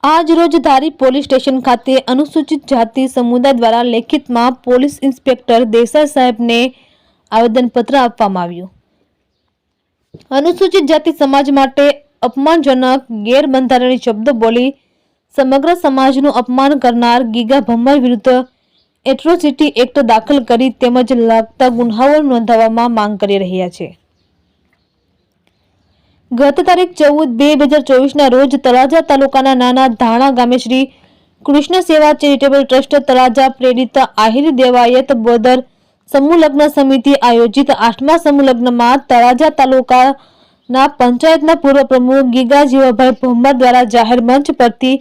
આજ રોજ ધારી police station ખાતે અનુસૂચિત જાતિ સમુદાય દ્વારા લેખિતમાં પોલીસ ઇન્સ્પેક્ટર દેસાઈ સાહેબને આવેદનપત્ર આપવામાં આવ્યું। અનુસૂચિત જાતિ સમાજ માટે અપમાનજનક ગેરબંધારણીય શબ્દો બોલી સમગ્ર સમાજનું અપમાન કરનાર ગીગા ભમ્મર વિરુદ્ધ એટ્રોસિટી એક્ટ દાખલ કરી તેમજ લાગતા ગુન્હાઓ નોંધવામાં માંગ કરી રહ્યા છે। ગત તારીખ 14/2/2024 રોજ તળાજા તાલુકાના નાના ધાણા ગામે શ્રી કૃષ્ણ સેવા ચેરિટેબલ ટ્રસ્ટ તળાજા પ્રેરિત આહિર દેવાયત બોદર સમૂહ લગ્ન સમિતિ આયોજિત 8મા સમૂહ લગ્નમાં તળાજા તાલુકાના પંચાયતના પૂર્વ પ્રમુખ ગીગા જીવાભાઈ ભમ્મર દ્વારા જાહેર મંચ પરથી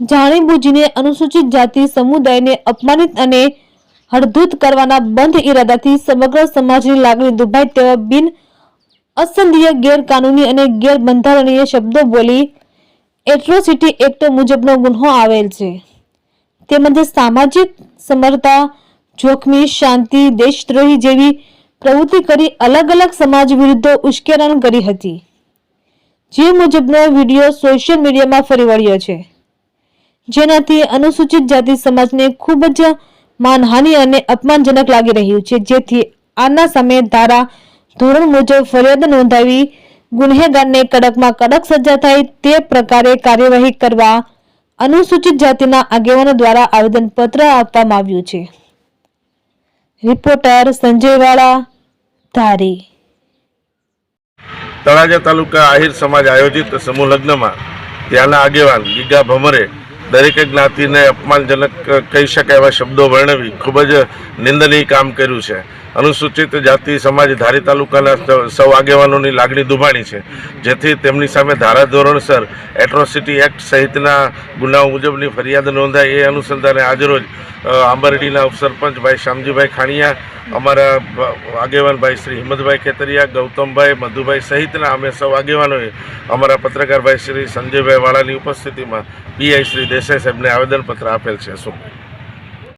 જાણીબૂજીને અનુસૂચિત જાતિ સમુદાયને અપમાનિત અને હળધૂત કરવાના બંધ ઇરાદાથી સમગ્ર સમાજની લાગણી દુભાય તેવા બિન અસંદીય ગેરકાનૂની અને ગેરબંધારણીય શબ્દો બોલી એટ્રોસિટી એક્ટ મુજબનો ગુન્હો આવેલ છે। તેમજ સામાજિક સમરસતા જોખમી શાંતિ દેશદ્રોહી જેવી પ્રવૃત્તિ કરી અલગ અલગ સમાજ વિરુદ્ધ ઉશ્કેરણી કરી હતી, જે મુજબનો વિડીયો સોશિયલ મીડિયામાં ફરી વળ્યો છે, જેનાથી અનુસૂચિત જાતિ સમાજને ખૂબ જ માનહાનિ અને અપમાનજનક લાગી રહ્યું છે। જેથી આના સામે ધારા ધોરણ મુજબ ફરિયાદ નોંધાવી ગુનેગારને કડકમાં કડક સજા થાય તે પ્રકારે કાર્યવાહી કરવા અનુસૂચિત જાતિના આગેવાનો દ્વારા આવેદનપત્ર આપવામાં આવ્યું છે। રિપોર્ટર સંજય વાળા, ધારી। તળાજા તાલુકા આહિર સમાજ આયોજિત સમૂહ લગ્નમાં ત્યાંના આગેવાન ગીગા ભમરે દરેક જ્ઞાતિને અપમાનજનક કહી શકાય એવા શબ્દો વર્ણવી ખૂબ જ નિંદનીય કામ કર્યું છે। અનુસૂચિત જાતિ સમાજ ધારી તાલુકાના સૌ આગેવાનોની લાગણી દુભાણી છે, જેથી તેમની સામે ધારાધોરણસર એટ્રોસિટી એક્ટ સહિતના ગુનાઓ મુજબની ફરિયાદ નોંધાય એ અનુસંધાને આજરોજ આંબરડીના ઉપસરપંચ ભાઈ શામજીભાઈ ખાણીયા, અમારા આગેવાન ભાઈ શ્રી હિંમતભાઈ ખેતરિયા, ગૌતમભાઈ, મધુભાઈ સહિતના અમે સૌ આગેવાનોએ અમારા પત્રકાર ભાઈ શ્રી સંજયભાઈ વાળાની ઉપસ્થિતિમાં પીઆઈ શ્રી દેસાઈ સાહેબને આવેદનપત્ર આપેલ છે। શું